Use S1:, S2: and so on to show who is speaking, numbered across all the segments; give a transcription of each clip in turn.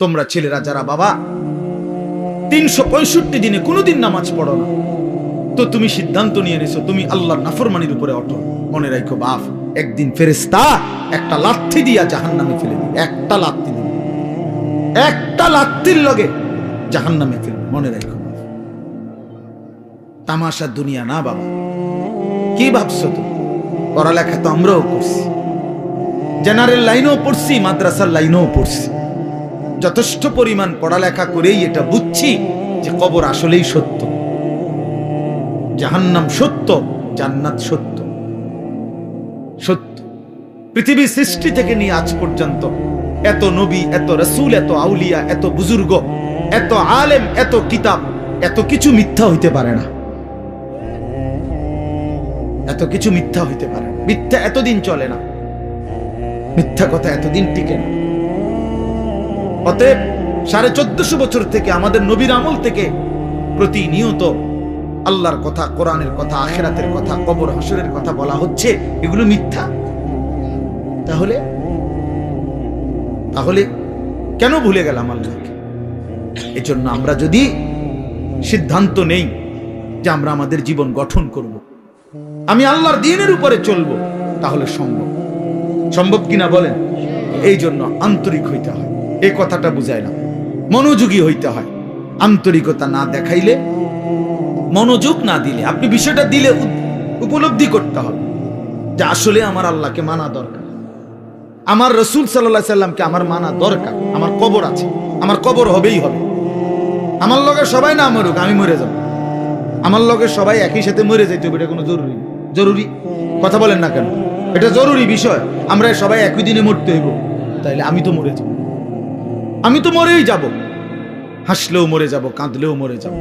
S1: তোমরা ছেলেরা যারা বাবা 365 দিনে কোনোদিন নামাজ পড়ো না, তো তুমি সিদ্ধান্ত নিয়ে নিছো তুমি আল্লাহর নাফরমানির উপরে অটল। মনে রাখো বাপ, একদিন ফেরেশতা একটা লাথি দিয়া জাহান্নামে ফেলে দিবে। একটা লাথি দিবে, একটা লাথির লগে জাহান্নামে ফেলবে। মনে রাখো, তামাশা দুনিয়া না বাবা। কি ভাবছো তুমি? পড়ালেখা তো আমরাও করছি, জেনারেল লাইনেও পড়ছি, মাদ্রাসার লাইনেও পড়ছি। যথেষ্ট পরিমাণ পড়ালেখা করেই এটা বুঝছি যে কবর আসলেই সত্য, জাহান্নাম সত্য, জান্নাত সত্য। সত্য পৃথিবীর সৃষ্টি থেকে নিয়ে আজ পর্যন্ত এত নবী, এত রাসূল, এত আউলিয়া, এত বুজুর্গ, এত আলেম, এত কিতাব, এত কিছু মিথ্যা হইতে পারে না। এত কিছু মিথ্যা হইতে পারে না। মিথ্যা এতদিন চলে না, মিথ্যা কথা এতদিন টিকে না। অতএব 1450 বছর থেকে আমাদের নবীর আমল থেকে প্রতিনিয়ত আল্লাহর কথা, কোরআনের কথা, আখিরাতের কথা, কবর হাসরের কথা বলা হচ্ছে, এগুলো মিথ্যা। তাহলে তাহলে কেন ভুলে গেলাম আল্লাহকে? এজন্য আমরা যদি সিদ্ধান্ত নেই যে আমরা আমাদের জীবন গঠন করব, আমি আল্লাহর দ্বীনের উপরে চলবো, তাহলে সম্ভব। সম্ভব কিনা বলেন? এই জন্য আন্তরিক হইতে হয়। এই কথাটা বুঝাইলাম, মনোযোগী হইতে হয়। আন্তরিকতা না দেখাইলে, মনোযোগ না দিলে, আপনি বিষয়টা দিলে উপলব্ধি করতে হবে যে আসলে আমার আল্লাহকে মানা দরকার, আমার রাসূল সাল্লাল্লাহু আলাইহি সাল্লামকে আমার মানা দরকার। আমার কবর আছে, আমার কবর হবেই হবে। আমার লগে সবাই না মরুক, আমি মরে যাব। আমার লগে সবাই একই সাথে মরে যাইতে হবে, এটা কোনো জরুরি? জরুরি কথা বলেন না কেন? এটা জরুরি বিষয়। আমরা সবাই একই দিনে মরতে হইব, তাইলে আমি তো মরে যাব, আমি তো মরেই যাব। হাসলেও মরে যাব, কাঁদলেও মরে যাব,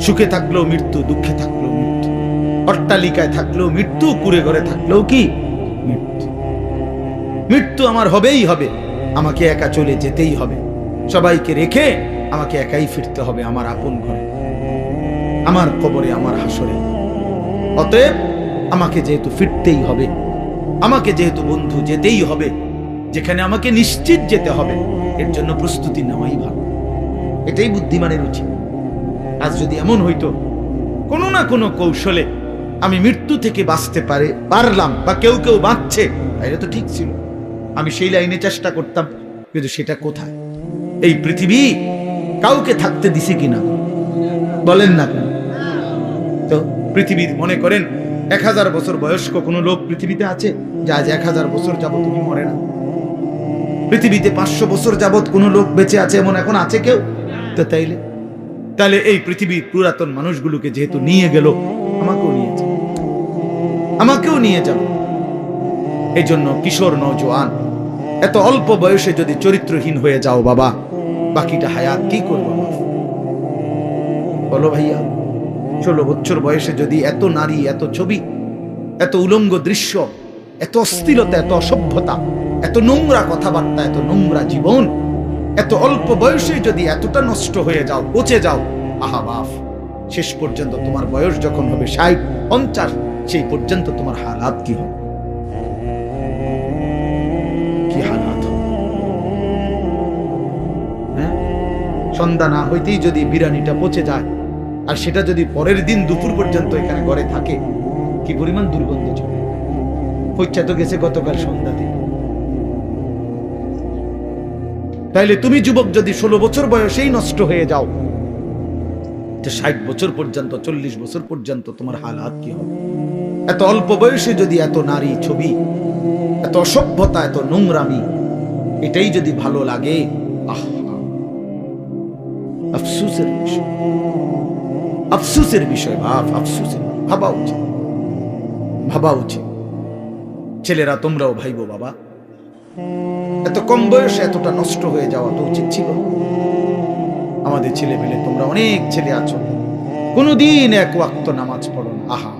S1: সুখে থাকলেও মৃত্যু, দুঃখে থাকলেও মৃত্যু, অট্টালিকায় থাকলেও মৃত্যু, কুড়ে ঘরে থাকলেও কি মৃত্যু। মৃত্যু আমার হবেই হবে, আমাকে একা চলে যেতেই হবে, সবাইকে রেখে আমাকে একাই ফিরতে হবে আমার আপন ঘরে, আমার কবরে, আমার হাসরে। অতএব আমাকে যেহেতু ফিরতেই হবে, আমাকে যেহেতু বন্ধু যেতেই হবে, যেখানে আমাকে নিশ্চিত যেতে হবে, এর জন্য প্রস্তুতি নেওয়াই ভালো। এটাই বুদ্ধিমানের উচিত। আজ যদি এমন হইতো কোনো না কোনো কৌশলে আমি মৃত্যু থেকে বাঁচতে পারলাম, বা কেউ কেউ বাঁচছে, এটা তো ঠিক ছিল, আমি সেই লাইনে চেষ্টা করতাম। কিন্তু সেটা কোথায়? এই পৃথিবী কাউকে থাকতে দিছে কিনা বলেন না কেন? তো পৃথিবীর মনে করেন 1000 বছর বয়স্ক কোনো লোক পৃথিবীতে আছে যে আজ 1000 বছর যাবত তিনি মরে না? পৃথিবীতে 500 বছর যাবত কোনো লোক বেঁচে আছে এমন এখন আছে কেউ? তো তাহলে এই পৃথিবীর পুরাতন মানুষগুলোকে যেহেতু নিয়ে গেল, আমাকেও নিয়ে যাবে। এই জন্য কিশোর নওজোয়ান, এত অল্প বয়সে যদি চরিত্রহীন হয়ে যাও বাবা, বাকিটা হায়াত কি করবো? বলো ভাইয়া, 16 বছর বয়সে যদি এত নারী, এত ছবি, এত উলঙ্গ দৃশ্য, এত অস্থিরতা, এত অসভ্যতা, এত নোংরা কথাবার্তা, এত নোংরা জীবন, এত অল্প বয়সে যদি এতটা নষ্ট হয়ে যাও, পচে যাও, আহা বাপ, শেষ পর্যন্ত তোমার বয়স যখন হবে 60, 50, সেই পর্যন্ত তোমার হালাত কি হবে? কি হালাত হবে? হ্যাঁ, সন্ধ্যা না হইতেই যদি বিরিয়ানিটা পচে যায়, আর সেটা যদি পরের দিন দুপুর পর্যন্ত এখানে ঘরে থাকে, কি পরিমাণ দুর্গন্ধ চলে। পচা তো গেছে গতকাল সন্ধ্যাতে। তাইলে তুমি যুবক যদি 16 বছর বয়সেই নষ্ট হয়ে যাও, 60 বছর পর্যন্ত, 40 বছর পর্যন্ত তোমার হালাত কি হবে? এত অল্প বয়সে যদি এত নারী ছবি, এত অসভ্যতা, এত নোংরামি, এটাই যদি ভালো লাগে, আফসোসের বিষয়, আফসোসের বিষয় বাপ, আফসোসের। ভাবা উচিত। ছেলেরা তোমরাও ভাইবো বাবা, এত কম বয়সে এতটা নষ্ট হয়ে যাওয়া তো উচিত ছিল। আমাদের ছেলে পেলে, তোমরা অনেক ছেলে আছো, কোনদিন এক ওয়াক্ত নামাজ পড়ো না। আহা,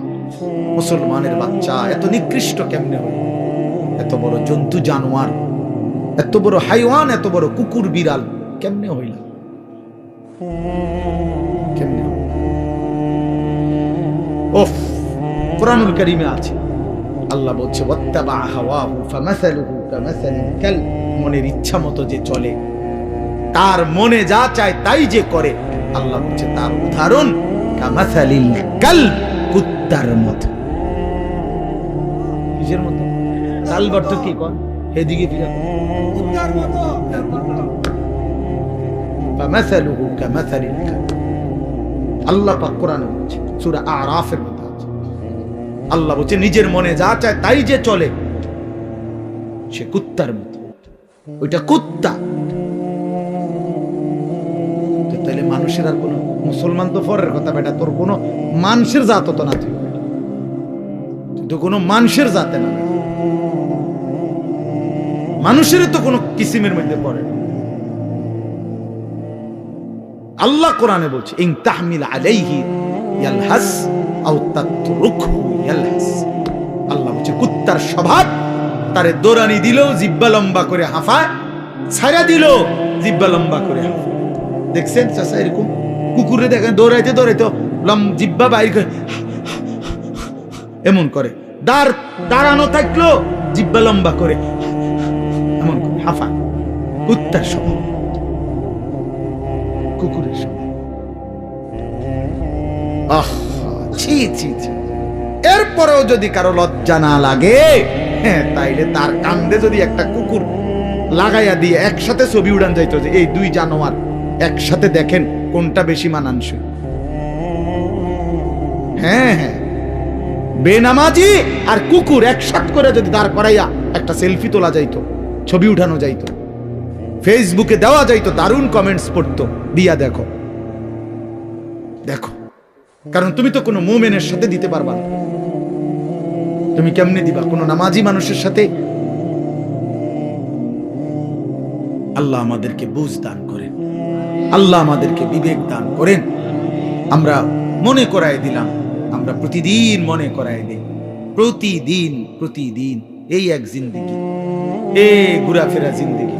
S1: মুসলমানের বাচ্চা এত নিকৃষ্ট কেমনে হল? এত বড় জন্তু জানোয়ার, এত বড় হাইওয়ান, এত বড় কুকুর বিড়াল কেমনে হইল? কেমনে? ওফ, কুরআনুল কারীমে আছে, আল্লাহ বলছে ওয়াত্তাবা হাওয়াহু ফামাসালুহু কামাসালিল কালব, মনের ইচ্ছা মতো যে চলে তার মনে যা চায় তাই যে করে, আল্লাহ বলছে তার উদাহরণ কামাসালিল কালব, কুত্তার মতো। কিসের মতো? কালব অর্থ কি কর, এদিকে ফিরে কুত্তার মতো। ফামাসালুহু কামাসালিল কালব, আল্লাহ পাক কোরআনে বলছে, সূরা আরাফের মধ্যে আছে। আল্লাহ বলছে নিজের মনে যা চায় তাই যে চলে, সে কুত্তার মতো। ওইটা কুত্তা। তাহলে মানুষের আর কোন, মুসলমান তো পরের কথা বেটা, তোর কোন মানুষের জাত তো না, তুই তো কোন মানুষের জাতে না, মানুষের তো কোন কিসিমের মধ্যে পড়ে। আল্লাহ কোরআনে বলছে ইন তাহমিল আলাইহি ইয়ালহাস আও তাতরুকহু ইয়ালহাস। আল্লাহ বলছে কুত্তার স্বভাব, তারে দৌড়ানি দিলেও জিব্বা লম্বা করে হাঁফায়, ছাড়া দিলেও জিব্বা লম্বা করে হাঁফায়। দেখছেন চাচা এরকম কুকুরে দেখেন দৌড়াইতে দৌড়াইতে জিব্বা বাইর করে এমন করে, দাঁড়ানো থাকলো জিব্বা লম্বা করে এমন করে হাঁফায়। কুত্তার স্বভাব, কুকুরের স্বভাব। ছি ছি ছি। এরপরেও যদি কারো লজ্জা না লাগে, হ্যাঁ, তাইলে তার কান্দে যদি একটা কুকুর লাগাইয়া দিয়ে একসাথে ছবি উড়ান যাইতো যে এই দুই জানোয়ার একসাথে দেখেন কোনটা বেশি মানানসই। হ্যাঁ হ্যাঁ, বেনামাজি আর কুকুর একসাথে করে যদি দাঁড় করাইয়া একটা সেলফি তোলা যাইতো, ছবি উঠানো যাইতো, ফেসবুকে দেওয়া যাইতো, দারুণ কমেন্টস পড়তো, দিয়া দেখো দেখো। কারণ তুমি তো কোনো মুমিনের সাথে দিতে পারবা না, তুমি কেমনে দিবা কোনো নামাজি মানুষের সাথে? আল্লাহ আমাদেরকে বুঝ দান করেন, আল্লাহ আমাদেরকে বিবেক দান করেন। আমরা মনে করায় দিলাম, আমরা প্রতিদিন মনে করায় দিই, প্রতিদিন প্রতিদিন এই এক জিন্দগি, এই ঘুরাফেরা জিন্দগি,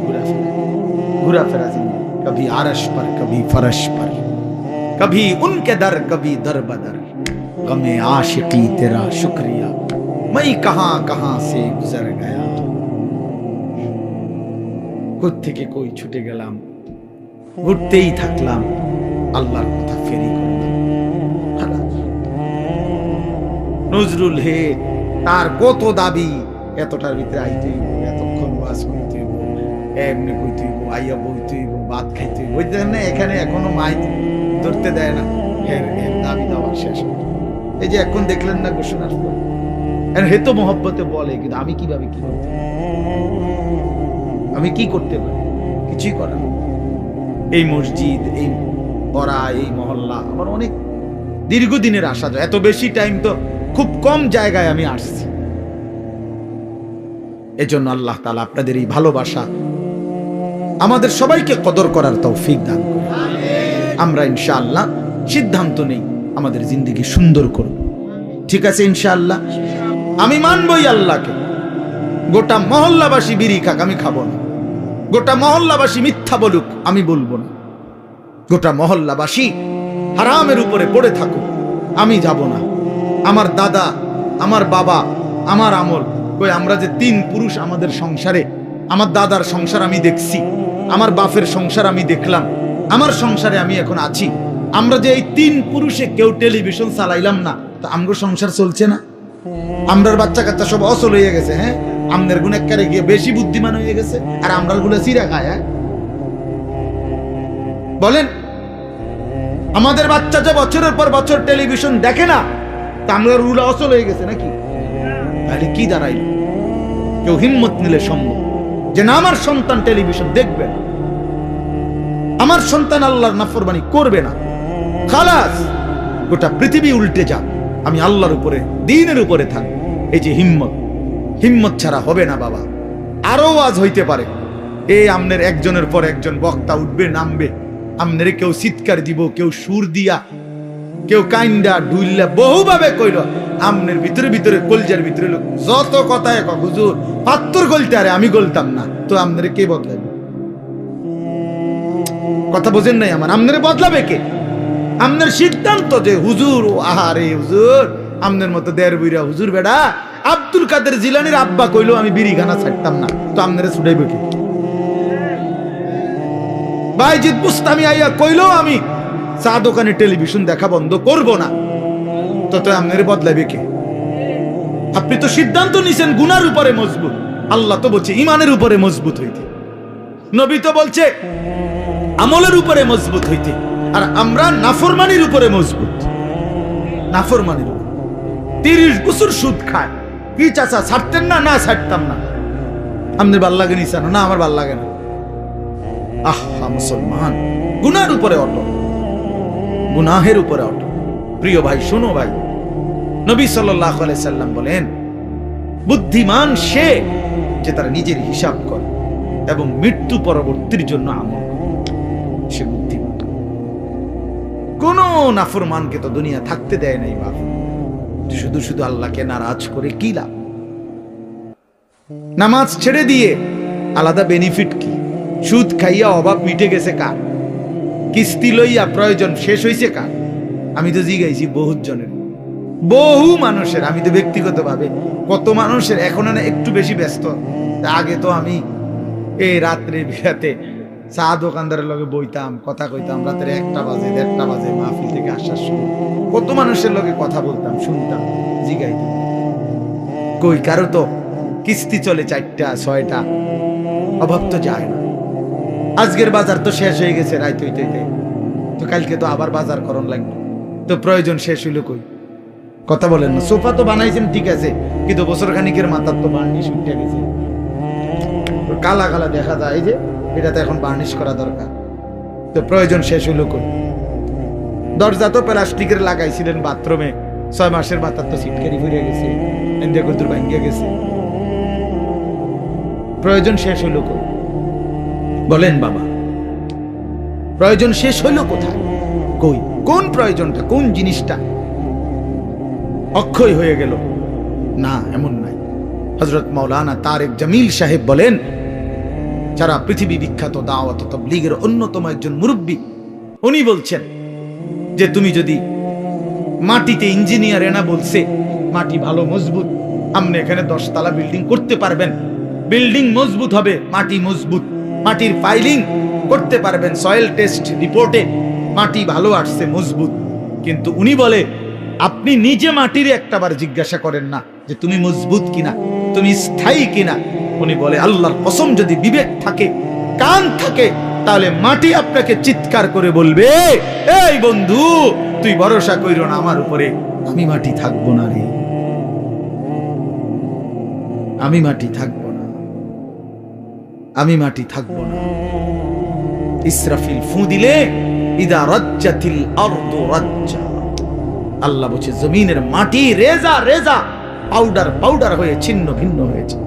S1: ঘুরাফেরা জিন্দগি, কभी আরশ पर कभी फरश पर, कभी उनके दर कभी दर बदर, गमे आशिकी तेरा शुक्रिया मैं कहां कहां से गुजर गया। কোথ থেকে কই ছুটে গেলাম, ঘুরতেই থাকলাম, আল্লাহর কথা ফেরি করলাম। নজরুল হে, তার কত দাবি, এতটার ভিতরে আইতে হইব, এতক্ষণ ওয়াজ করতে হইব, এমনি কইতে হইব, আইয়া বইতে হইব, ভাত খাইতে হইব। বুঝলেন না, এখানে এখনো মাইক ধরতে দেয় না, এর দাবি দেওয়া শেষ। এই যে এখন দেখলেন না ঘোষণার পর, হে তো মহব্বতে বলে, কিন্তু আমি কিভাবে কি করতে পারি, আমি কি করতে পারি? কিছুই করা। এই মসজিদ, এই পড়া, এই মহল্লা আমার অনেক দীর্ঘদিনের আসা যায়, এত বেশি টাইম তো খুব কম জায়গায় আমি আসছি। এজন্য আল্লাহ তাআলা আপনাদের এই ভালোবাসা আমাদের সবাইকে কদর করার তৌফিক দান করুন। আমরা ইনশাআল্লাহ সিদ্ধান্ত নেই আমাদের জিন্দেগি সুন্দর করব, ঠিক আছে ইনশাআল্লাহ। আমি মানবই আল্লাহকে, গোটা মহল্লাবাসী বিড়ি খাক, আমি খাবো না। গোটা মহল্লাবাসী মিথ্যা বলুক, আমি বলবো না। গোটা মহল্লাবাসী হারামের উপরে পড়ে থাকুক, আমি যাব না। আমার দাদা, আমার বাবা, আমার আমল, কই আমরা যে তিন পুরুষ আমাদের সংসারে, আমার দাদার সংসার আমি দেখছি, আমার বাপের সংসার আমি দেখলাম, আমার সংসারে আমি এখন আছি। আমরা যে এই তিন পুরুষে কেউ টেলিভিশন চালাইলাম না, তো আমগো সংসার চলছে না? আমরার বাচ্চা কাচ্চা সব অচল হয়ে গেছে, হ্যাঁ, আমনের গুণেকারে গিয়ে বেশি বুদ্ধিমান হয়ে গেছে, আর আমরা গুলো চিরা খায়। হ্যাঁ বলেন, আমাদের বাচ্চা যে বছরের পর বছর টেলিভিশন দেখে না, তা আমরা রুলা অচল হয়ে গেছে নাকি? তাহলে কি দাঁড়াইল? কেউ হিম্মত নিলে সম্ভব যে না, আমার সন্তান টেলিভিশন দেখবে না, আমার সন্তান আল্লাহর নাফরমানি করবে না, খালাস গোটা পৃথিবী উল্টে যাক, আমি আল্লাহর উপরে, দ্বীনের উপরে থাকবো। এই যে হিম্মত, হিম্মত ছাড়া হবে না বাবা। আরো আওয়াজ হইতে পারে, এই আমনের একজনের পর একজন বক্তা উঠবে, নামবে, আমনের কেউ চিৎকার দিব, কেউ সুর দিয়া, কেউ কাইন্দা ডুইল্লা বহুভাবে কইল, আমনের ভিতরে ভিতরে কলজার ভিতরে লোক যত কথা এক হুজুর পাত্তর গলতে, আরে আমি গলতাম না, তো আমনের কে বদলাবে? কথা বোঝেন নাই আমার? আমনের বদলাবে কে? আমনের সিদ্ধান্ত যে হুজুর, আহারে হুজুর, আমনের মতো দেড় বুইরা হুজুর বেড়া আব্দুল কাদের জিলানির আব্বা কইলো আমি বিড়ি খানা ছাড়তাম না, তো আমনের ছুটাইবে কে? বাইজিদ বুস্তামি আইয়া কইলো আমি চা দোকানে টেলিভিশন দেখা বন্ধ করব না, তো আপনার বদলাবে কে? আপনি তো সিদ্ধান্ত নিছেন গুনার উপরে মজবুত, আল্লাহ তো বলছে ইমানের উপরে মজবুত হইতে, নবী তো বলছে আমলের উপরে মজবুত হইতে, আর আমরা নাফরমানির উপরে মজবুত। নাফরমানির উপর 30 বছর সুদ খায়, কি চাচা ছাড়তেন না? না ছাড়তাম না। আপনার ভাল লাগে নিচানো? না আমার ভাল লাগে না। আহা মুসলমান, গুনার উপরে অটল, গুনাহের উপরে অটল। প্রিয় ভাই শোনো ভাই, নবী সাল্লাল্লাহু আলাইহি সাল্লাম বলেন বুদ্ধিমান সে যে তার নিজের হিসাব করে এবং মৃত্যু পরবর্তীর জন্য আমল করে, সে বুদ্ধিমান। কোন নাফরমানকে তো দুনিয়া থাকতে দেয় নাই বাপ, শুধু শুধু আল্লাহকে নারাজ করে কি লাভ? নামাজ ছেড়ে দিয়ে আলাদা বেনিফিট কি? সুদ খাইয়া অভাব মিটে গেছে কার? কিস্তি লইয়া প্রয়োজন শেষ হইছে কার? আমি তো জিগাইছি বহুত জনের, বহু মানুষের। আমি তো ব্যক্তিগতভাবে কত মানুষের এখন একটু বেশি ব্যস্ত। আগে তো আমি এই রাত্রে বিরাতে চা দোকানদারের লগে বইতাম, কথা কইতাম, রাতের 1টা বাজে 1:30 বাজে মাহফিল থেকে আসার সময় কত মানুষের লগে কথা বলতাম, শুনতাম, জিগাইতাম। কই কারো তো কিস্তি চলে 4টা 6টা, অভাব তো যায় না। আজকের বাজার তো শেষ হয়ে গেছে রাত হইতে হইতে, তো কালকে তো আবার বাজার করণ লাগবে, তো প্রয়োজন শেষ হইল কই? কথা বলেন না। সোফা তো বানাইছেন ঠিক আছে, কিন্তু বছর খানিকের মাথার তো বার্নিশ উঠে গেছে, কালা কালা দেখা যায়, এই যে এটা তো এখন বার্নিশ করা দরকার, তো প্রয়োজন শেষ হইল কই? দরজা তো প্লাস্টিকের লাগাইছিলেন বাথরুমে, 6 মাসের মাথার তো সিটকারি ফুরে গেছে, এন্ডে কদ্দুর ভাঙ্গিয়া গেছে, প্রয়োজন শেষ হইল কই? বলেন বাবা, প্রয়োজন শেষ হইল কোথায়? কই? কোন প্রয়োজনটা, কোন জিনিসটা অক্ষয় হয়ে গেল? না, এমন নাই। হযরত মাওলানা তারেক জামিল সাহেব বলেন, যারা পৃথিবী বিখ্যাত দাওয়াত ও তাবলীগের অন্যতম একজন মুরব্বী, উনি বলছেন যে তুমি যদি মাটিতে, ইঞ্জিনিয়ার এনা বলছে মাটি ভালো মজবুত, আপনি এখানে 10 তলা বিল্ডিং করতে পারবেন, বিল্ডিং মজবুত হবে, মাটি মজবুত, মাটির ফাইলিং করতে পারবেন, সয়েল টেস্ট রিপোর্টে মাটি ভালো আসছে, মজবুত। কিন্তু উনি বলে আপনি নিজে মাটির একটাবার জিজ্ঞাসা করেন না যে তুমি মজবুত কিনা, তুমি স্থায়ী কিনা। উনি বলে আল্লাহর কসম, যদি বিবেক থাকে, কান থাকে, তাহলে মাটি আপনাকে চিৎকার করে বলবে, এই বন্ধু তুই ভরসা কইরো না আমার উপরে, আমি মাটি থাকবো না রে, আমি মাটি থাকবো না, আমি মাটি থাকবো না। ইসরাফিল ফু দিলে ইদা রাজ্জাতিল আরদু রাজ্জা, আল্লাহ বলছে জমিনের মাটি রেজা রেজা, পাউডার পাউডার হয়ে ছিন্ন ভিন্ন হয়েছে।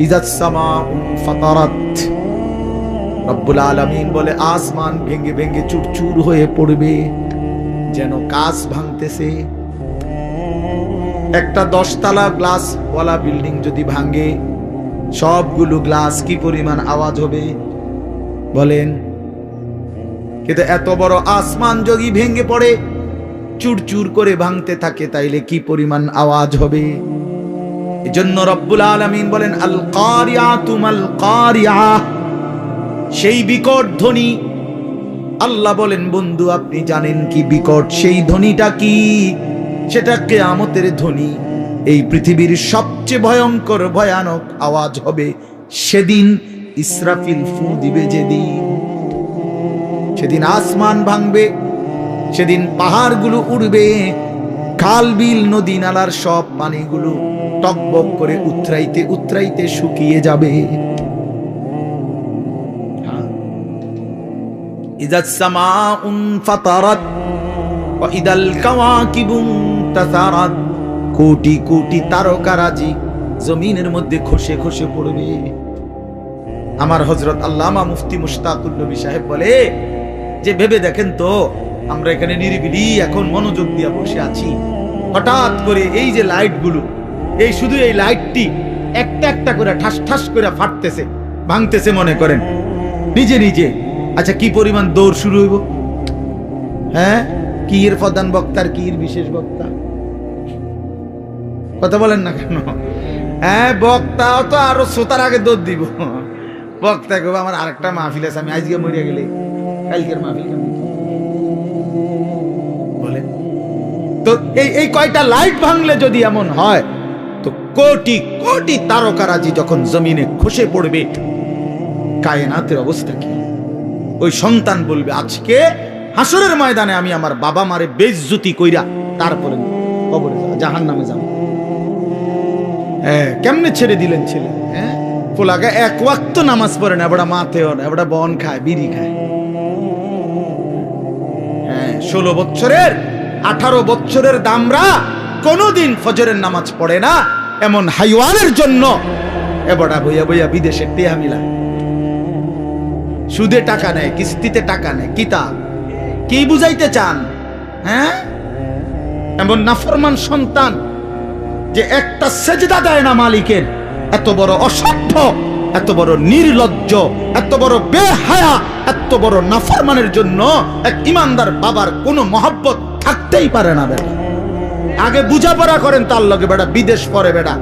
S1: ইজাস সামাউ ফাতারাত, রব্বুল আলামিন বলে আসমান ভেঙে ভেঙে চুরচুর হয়ে পড়বে, যেন কাঁচ ভাঙতেছে। একটা 10 তলা গ্লাস ওয়ালা বিল্ডিং যদি ভাঙে, সবগুলো গ্লাস কি পরিমাণ আওয়াজ হবে বলেন? কিন্তু এত বড় আসমান যদি ভেঙে পড়ে, চুরচুর করে ভাঙতে থাকে, তাইলে কি পরিমাণ আওয়াজ হবে? এজন্য রব্বুল আলামিন বলেন আল কারিয়াতু মাল কারিয়া, সেই বিকট ধ্বনি। আল্লাহ বলেন বন্ধু আপনি জানেন কি বিকট সেই ধ্বনিটা কি? সেটা কিয়ামতের ধ্বনি। এই পৃথিবীর সবচেয়ে ভয়ঙ্কর ভয়ানক আওয়াজ হবে সেদিন ইসরাফিল ফু দিবে যেদিন। সেদিন আসমান ভাঙবে, সেদিন পাহাড়গুলো উড়বে, খাল বিল নদী নালার সব পানিগুলো টকবক করে উতরাইতে উতরাইতে শুকিয়ে যাবে। ইযাস সামাউন ফাতারাত ওয়া ইদাল কাওয়াকিবু তাসারাত, কোটি কোটি তারকারাজি জমিনের মধ্যে খসে খসে পড়বে। আমার হযরত আল্লামা মুফতি মুশতাকুর নবী সাহেব বলে যে ভেবে দেখেন তো, আমরা এখানে নিরিবিলি এখন মনোযোগ দিয়ে বসে আছি, হঠাৎ করে এই যে লাইটগুলো, এই শুধু এই লাইটটি একটা একটা করে ঠাস ঠাস করে ফাটতেছে, ভাঙতেছে মনে করেন নিজে নিজে। আচ্ছা কি পরিমাণ দৌড় শুরু হইব? হ্যাঁ, কি এর প্রধান বক্তার, কি এর বিশেষ বক্তা? কথা বলেন না কেন? হ্যাঁ, বক্তা তো আরো শ্রোতার আগে দৌড় দিব, বক্তা কবে আমার আরেকটা মাহফিল আছে, আমি আজকে মরিয়া গেলে কালকের মাহফিল কেমন বলে? তো এই কয়টা লাইট ভাঙলে যদি এমন হয়, তো কোটি কোটি তারকারাজি যখন জমিনে খসে পড়বে, কায়নাতের অবস্থা কি? ওই সন্তান বলবে আজকে হাসরের ময়দানে আমি আমার বাবা মারে বেইজ্জতি কইরা তারপরে কবরে যাব, জাহান্নামে যাব। হ্যাঁ, কেমনে ছেড়ে দিলেন ছেলে? হ্যাঁ, পোলাগা এক ওয়াক্ত নামাজ পড়ে না, এবড়া মাথেও না, এবড়া বন খায়, বিড়ি খায়। হ্যাঁ, 16 বছরের 18 বছরের দামরা কোনদিন ফজরের নামাজ পড়ে না, এমন হাইওয়ানের জন্য এবড়া বইয়া বইয়া বিদেশে টেহা মিলায়, সুদে টাকা নেয়, কিস্তিতে টাকা নেয়। কিতাব কি বুঝাইতে চান? হ্যাঁ, এমন নাফরমান সন্তান যে একটা সেজদা দেয় না মালিকের, এত বড় অসভ্য, এত বড় নির্লজ্জ, এত বড় বেহায়া, এত বড় নাফরমানের জন্য এক ইমানদার বাবার কোনো মহব্বত থাকতেই পারে না। বেটা আগে বুঝাপড়া করেন তার লগে, বেটা বিদেশ পরে, বেটা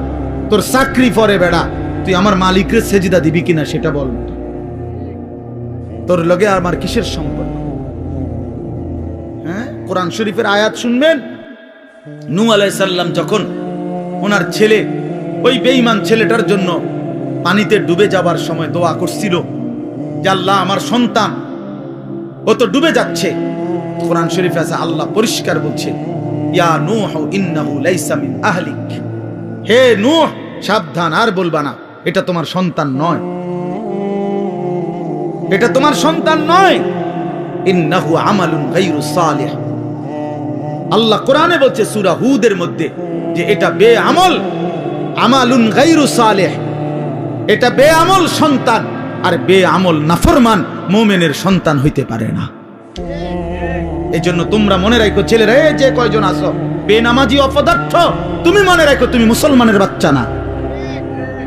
S1: তোর চাকরি পরে, বেটা তুই আমার মালিকের সেজদা দিবি কিনা সেটা বল। তোর লগে আমার কিসের সম্পর্ক? হ্যাঁ, কোরআন শরীফের আয়াত শুনবেন। নূহ আলাইহিস সালাম যখন ওনার ছেলে, ওই বেঈমান ছেলেটার জন্য পানিতে ডুবে যাবার সময় দোয়া করছিল যে আল্লাহ আমার সন্তান ও তো ডুবে যাচ্ছে। কোরআন শরীফে আছে, আল্লাহ পরিষ্কার বলছে, ইয়া নূহ ইন্নাহু লাইসা মিন আহলিক, হে নূহ সাবধান, আর বলবা না এটা তোমার সন্তান নয়, এটা তোমার সন্তান নয়। ইন্নাহু আমালুন গায়রু সালিহ, আল্লাহ কোরআনে বলছে সূরা হুদের মধ্যে যে এটা বেআমল, আমালুন গায়রু সালিহ, এটা বেআমল সন্তান। আর বেআমল নাফরমান মুমিনের সন্তান হইতে পারে না। এজন্য তোমরা মনে রাখো ছেলেরা, এই যে কয়জন আছো বেনামাজি অপদার্থ, তুমি মনে রাখো তুমি মুসলমানের বাচ্চা না।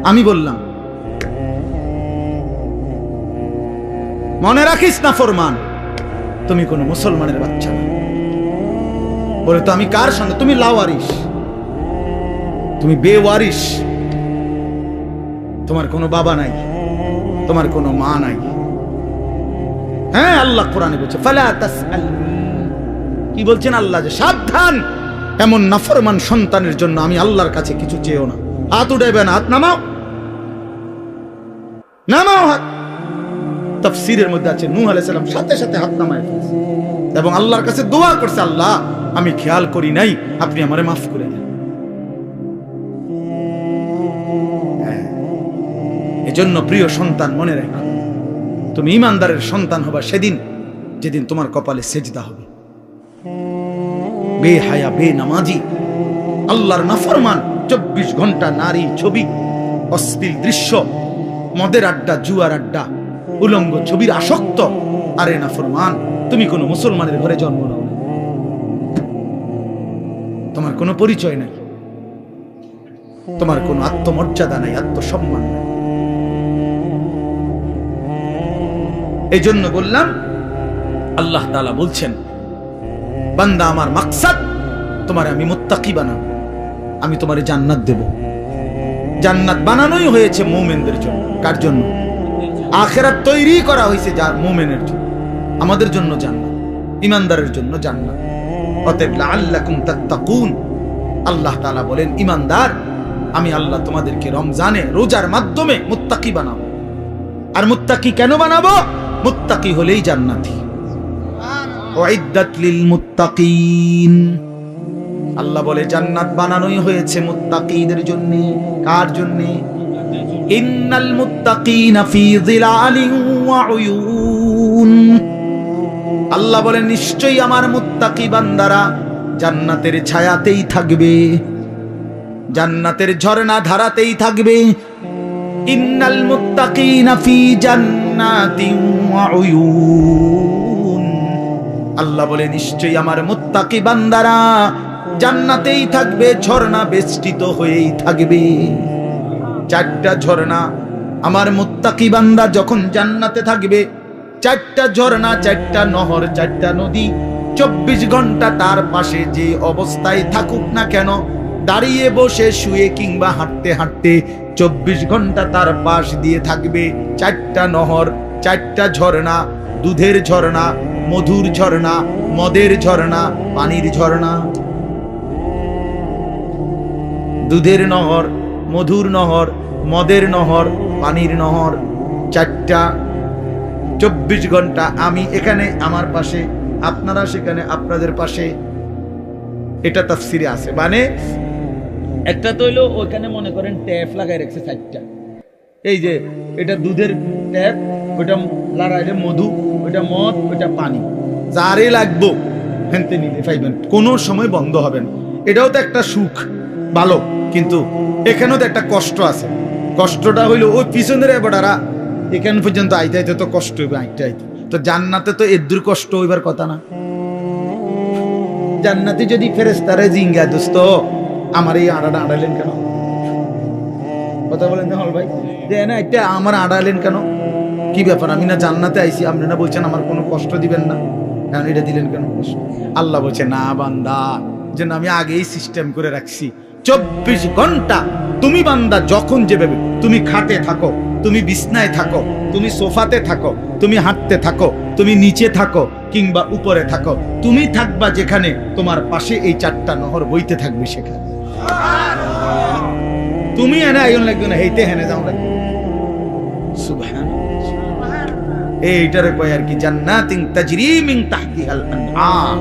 S1: আমি বললাম মনে রাখিস না ফরমান, তুমি কোন মুসলমানের বাচ্চা না। বলে তো আমি কার সঙ্গে? তুমি লাওয়ারিস, তুমি বেওয়ারিস, তোমার কোনো বাবা নাই, তোমার কোনো মা নাই। হ্যাঁ, আল্লাহ কোরআনে বলছে ফালা তাসআল, কি বলছেন আল্লাহ? যে সাবধান, এমন নাফরমান সন্তানের জন্য আমি আল্লাহর কাছে কিছু চেয়েও না। হাত উঠাইবে না, হাত নামাও, নামাও হাত। তাফসীরের মধ্যে আছে নূহ আলাইহিস সালাম সাথে সাথে হাত নামায় ফেলেছে এবং আল্লাহর কাছে দোয়া করছে, আল্লাহ আমি খেয়াল করি নাই, আপনি আমারে মাফ করে দেন। এজন্য প্রিয় সন্তান মনে রাখো, তুমি ইমানদারের সন্তান হবা সেদিন যেদিন তোমার কপালে সেজদা হবে। বেহায়া, বেনামাজি, আল্লাহর নাফরমান, 24 ঘন্টা নারী ছবি, অশ্লীল দৃশ্য, মদের আড্ডা, জুয়ার আড্ডা, উলঙ্গ ছবির আসক্ত। আরে নাফরমান, তুমি কোনো মুসলমানের ঘরে জন্ম নাও, তোমার কোনো পরিচয় নাই, তোমার কোনো আত্মমর্যাদা নাই, আত্মসম্মান নাই। এই জন্য বললাম, আল্লাহ তাআলা বলছেন বান্দা আমার মাকসাদ তোমারে আমি মুত্তাকি বানাবো, আমি তোমারে জান্নাত দেব। জান্নাত বানানোই হয়েছে মুমিনদের জন্য। কার জন্য? আখিরাত তৈরি করা হয়েছে যার মুমিনের জন্য। আমাদের জন্য জান্নাত, ইমানদারের জন্য জান্নাত। অতএব লাআল্লাকুম তাত্তাকুন, আল্লাহ তাআলা বলেন ইমানদার, আমি আল্লাহ তোমাদেরকে রমজানে রোজার মাধ্যমে মুত্তাকি বানাবো। আর মুত্তাকি কেন বানাবো? মুত্তাকি হলেই জান্নাতি। উইদ্দাত লিল মুত্তাকিন, আল্লাহ বলে জান্নাত বানানোই হয়েছে মুত্তাকিদের জন্য। কার জন্য? ইন্নাল মুত্তাকিনা ফি যিলালিন ওয়া উয়ুন, আল্লাহ বলে নিশ্চয়ই আমার মুত্তাকি বান্দারা জান্নাতের ছায়াতেই থাকবে, জান্নাতের ঝর্ণা ধারাতেই থাকবে। ইন্নাল মুত্তাকিনা ফি জান্নাতিন ওয়া উয়ুন, আল্লাহ বলে নিশ্চয়ই আমার মুত্তাকি বান্দারা জান্নাতেই থাকবে, ঝর্ণা বেষ্টিত হয়েই থাকবে। 4টা ঝর্ণা আমার মুত্তাকি বান্দা যখন জান্নাতে থাকবে, 4টা ঝর্ণা, 4টা নহর, 4টা নদী 24 ঘন্টা তার পাশে যে অবস্থায় থাকুক না কেন, দাঁড়িয়ে বসে শুয়ে কিংবা হাঁটতে হাঁটতে 24 ঘন্টা তার পাশ দিয়ে থাকবে 4টা নহর, 4টা ঝর্ণা, দুধের ঝর্ণা, মধুর ঝর্ণা, মদের ঝর্ণা, পানির ঝর্ণা। দুধের নহর, মধুর নহর, মদের নহর, পানির নহর, 4টা। 24 ঘন্টা আমি এখানে আমার পাশে, আপনারা সেখানে আপনাদের পাশে। এটা তাফসিরে আছে। মানে একটা তো হইলো ওইখানে মনে করেন ট্যাপ লাগাই রাখছে 4টা। এই যে এটা দুধের ট্যাপ, ওটা লাগাইলে মধু, ওটা মদ, ওটা পানি, যারে লাগবো হেনতে নিলে পাইবেন, কোনো সময় বন্ধ হবে না। এটাও তো একটা সুখ, ভালো। কিন্তু এখানেও তো একটা কষ্ট আছে। কষ্টটা হইলো ওই পিছনের এবারা এখান পর্যন্ত আইতে আইতে তো কষ্ট হইবে, আইতে আইতে। তো জান্নাতে তো এর দূর কষ্ট হইবার কথা না। জান্নাতে যদি ফেরেশতারে জিঙ্গা দোস্ত আমার এই আড়াটা আড়ালেন কেন, কথা বলেন হল ভাই, যে না এটা আমার আড়ালেন কেন, কি ব্যাপার? আমি না জান্নাতে আইছি, আপনি না বলছেন আমার কোনো কষ্ট দিবেন না, কারণ এটা দিলেন কেন কষ্ট? আল্লাহ বলছে না বান্দা, যেন আমি আগেই সিস্টেম করে রাখছি। 24 ঘন্টা তুমি বান্দা যখন যেভাবে, তুমি খাটে থাকো, তুমি বিছনায় থাকো, তুমি সোফাতে থাকো, তুমি হাঁটতে থাকো, তুমি নিচে থাকো কিংবা উপরে থাকো, তুমি থাকবা যেখানে, তোমার পাশে এই 4টা নহর বইতে থাকবে সেখানে। তুমি এনে আইন লাগবে না, হেইতে হেনে যাও লাগবে। সুবহানাল্লাহ। এইটারে কয় আর কি জান্নাতিন তাজরি মিন তাহতিহাল আনহার,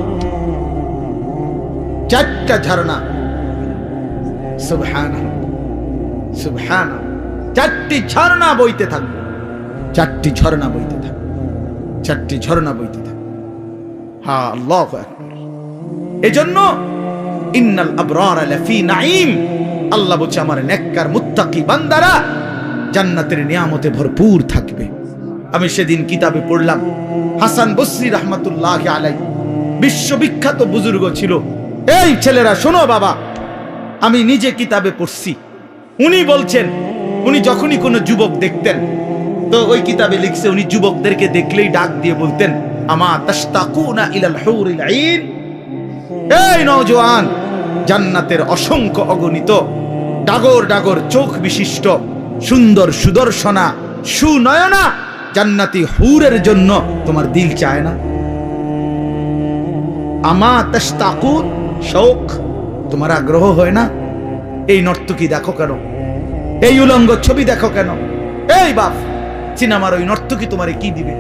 S1: 4টা ঝর্ণা। সুবহানাল্লাহ, সুবহানাল্লাহ। 4টি ঝর্ণা বইতে থাকবে, 4টি ঝর্ণা বইতে থাকবে, 4টি ঝর্ণা বইতে থাকবে। হ্যাঁ, আল্লাহু আকবার। এজন্য ইন্নাল আবরার লাফি নাঈম, আল্লাহ বলছে আমার নেককার মুত্তাকি বান্দারা জান্নাতের নিয়ামতে ভরপুর থাকবে। আমি সেদিন কিতাবে পড়লাম, হাসান বসরি রাহমাতুল্লাহি আলাইহি বিশ্ববিখ্যাত বুজুর্গ ছিল। এই ছেলেরা শোনো বাবা, আমি নিজে কিতাবে পড়ছি। উনি বলছেন, উনি যখনই কোনো যুবক দেখতেন, তো ওই কিতাবে লিখছে উনি যুবকদেরকে দেখলেই ডাক দিয়ে বলতেন, আমা তাশতাকুনা ইলাল হুরিল আইন, এই নওজোয়ান, জান্নাতের অসংখ্য অগণিত ডাগর ডাগর চোখ বিশিষ্ট সুন্দর সুদর্শনা সুনয়না জান্নাতি হুরের জন্য তোমার দিল চায় না? আমা তাশতাকুন, শৌক, তোমার আগ্রহ হয় না? এই নর্তকী দেখো কেন, এই উলঙ্গ ছবি দেখো কেন? এই বাপ, সিনেমার ওই নর্তকী তোমারে কি দিবে?